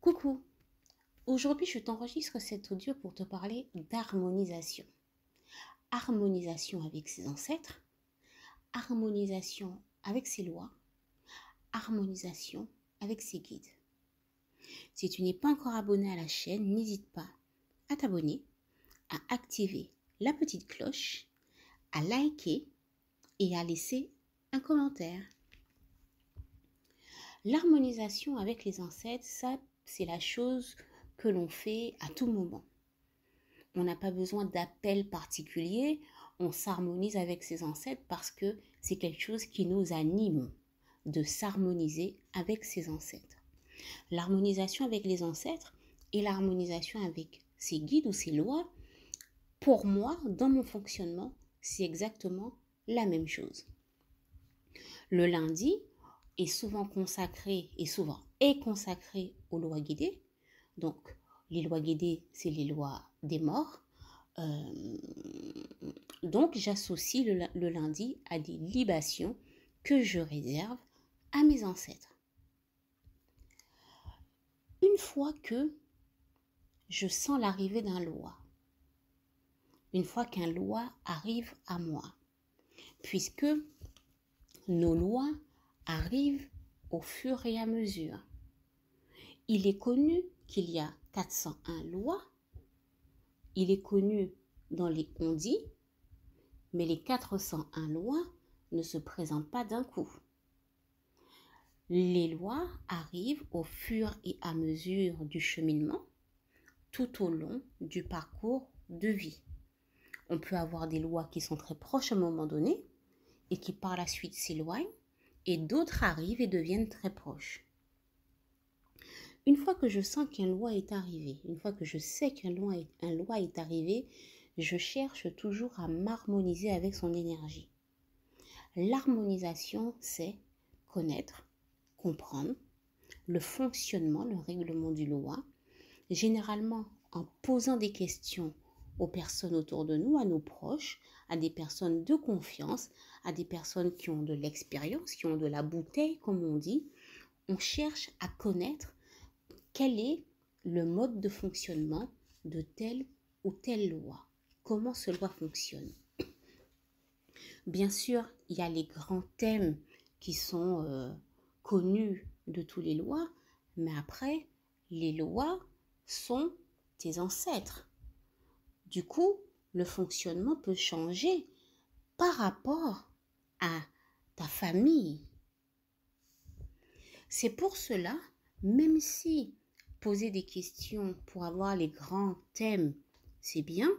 Coucou, aujourd'hui je t'enregistre cet audio pour te parler d'harmonisation. Harmonisation avec ses ancêtres, harmonisation avec ses lois, harmonisation avec ses guides. Si tu n'es pas encore abonné à la chaîne, n'hésite pas à t'abonner, à activer la petite cloche, à liker et à laisser un commentaire. L'harmonisation avec les ancêtres, ça c'est la chose que l'on fait à tout moment. On n'a pas besoin d'appel particulier, on s'harmonise avec ses ancêtres parce que c'est quelque chose qui nous anime de s'harmoniser avec ses ancêtres. L'harmonisation avec les ancêtres et l'harmonisation avec ses guides ou ses lois, pour moi, dans mon fonctionnement, c'est exactement la même chose. Le lundi est souvent consacré aux lois guidées. Donc, les lois guidées, c'est les lois des morts. Donc, j'associe le lundi à des libations que je réserve à mes ancêtres. Une fois que je sens l'arrivée d'un loi, une fois qu'un loi arrive à moi, puisque nos lois arrivent au fur et à mesure. Il est connu qu'il y a 401 lois. Il est connu dans les on-dit, mais les 401 lois ne se présentent pas d'un coup. Les lois arrivent au fur et à mesure du cheminement, tout au long du parcours de vie. On peut avoir des lois qui sont très proches à un moment donné et qui par la suite s'éloignent, et d'autres arrivent et deviennent très proches. Une fois que je sens qu'un loi est arrivé, une fois que je sais qu'un loi est arrivé, je cherche toujours à m'harmoniser avec son énergie. L'harmonisation, c'est connaître, comprendre le fonctionnement, le règlement du loi, généralement en posant des questions aux personnes autour de nous, à nos proches, à des personnes de confiance, à des personnes qui ont de l'expérience, qui ont de la bouteille, comme on dit. On cherche à connaître quel est le mode de fonctionnement de telle ou telle loi. Comment ce loi fonctionne. Bien sûr, il y a les grands thèmes qui sont connus de tous les lois, mais après, les lois sont tes ancêtres. Du coup, le fonctionnement peut changer par rapport à ta famille. C'est pour cela, même si poser des questions pour avoir les grands thèmes, c'est bien,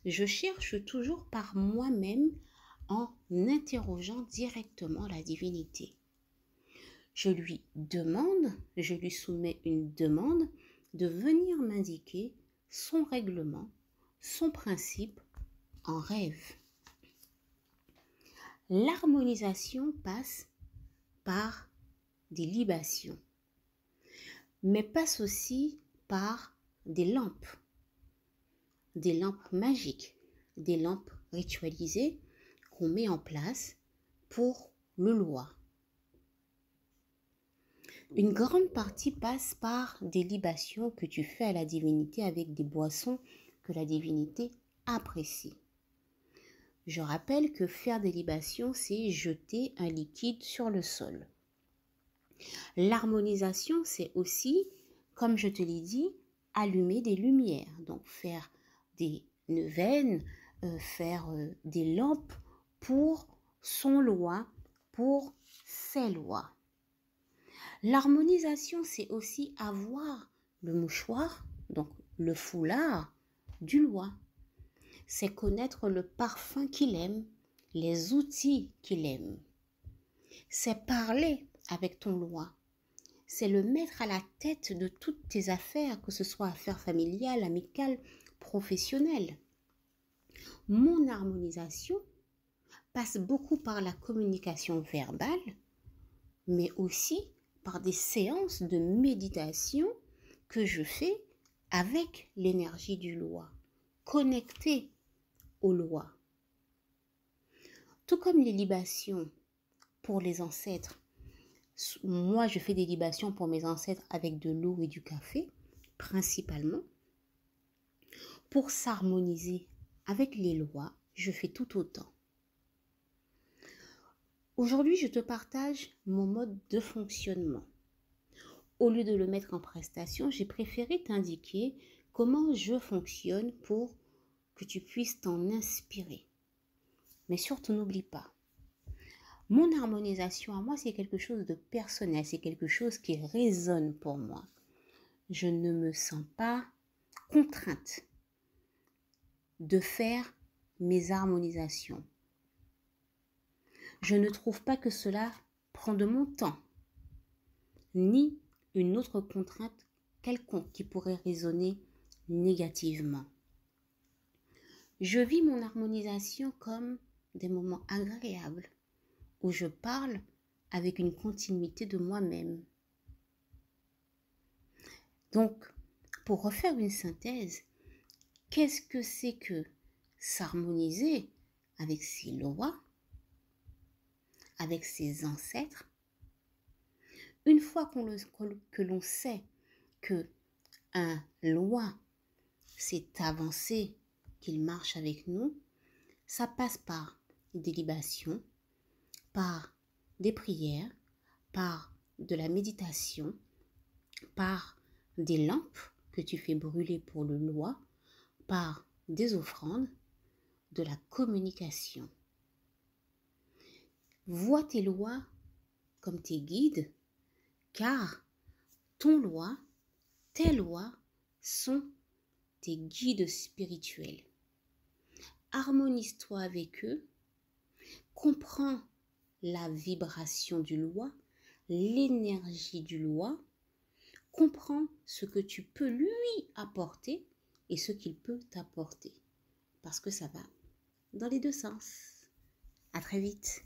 je cherche toujours par moi-même en interrogeant directement la divinité. Je lui soumets une demande de venir m'indiquer son règlement, son principe en rêve. L'harmonisation passe par des libations, mais passe aussi par des lampes magiques, des lampes ritualisées qu'on met en place pour le loi. Une grande partie passe par des libations que tu fais à la divinité avec des boissons que la divinité apprécie. Je rappelle que faire des libations, c'est jeter un liquide sur le sol. L'harmonisation, c'est aussi, comme je te l'ai dit, allumer des lumières. Donc faire des neuvaines, faire des lampes pour son loi, pour ses lois. L'harmonisation, c'est aussi avoir le mouchoir, donc le foulard du loi. C'est connaître le parfum qu'il aime, les outils qu'il aime. C'est parler avec ton loi. C'est le mettre à la tête de toutes tes affaires, que ce soit affaires familiales, amicales, professionnelles. Mon harmonisation passe beaucoup par la communication verbale, mais aussi par des séances de méditation que je fais avec l'énergie du loi, connectée aux lois. Tout comme les libations pour les ancêtres Moi, je fais des libations pour mes ancêtres avec de l'eau et du café, principalement. Pour s'harmoniser avec les lois, je fais tout autant. Aujourd'hui, je te partage mon mode de fonctionnement. Au lieu de le mettre en prestation, j'ai préféré t'indiquer comment je fonctionne pour que tu puisses t'en inspirer. Mais surtout, n'oublie pas, mon harmonisation à moi, c'est quelque chose de personnel, c'est quelque chose qui résonne pour moi. Je ne me sens pas contrainte de faire mes harmonisations. Je ne trouve pas que cela prend de mon temps, ni une autre contrainte quelconque qui pourrait résonner négativement. Je vis mon harmonisation comme des moments agréables où je parle avec une continuité de moi-même. Donc, pour refaire une synthèse, qu'est-ce que c'est que s'harmoniser avec ses lois, avec ses ancêtres? Une fois que l'on sait que un loi s'est avancé, qu'il marche avec nous, ça passe par des libations, par des prières, par de la méditation, par des lampes que tu fais brûler pour le loi, par des offrandes, de la communication. Vois tes lois comme tes guides, car tes lois sont tes guides spirituels. Harmonise-toi avec eux, comprends la vibration du loi, l'énergie du loi, comprends ce que tu peux lui apporter et ce qu'il peut t'apporter. Parce que ça va dans les deux sens. À très vite.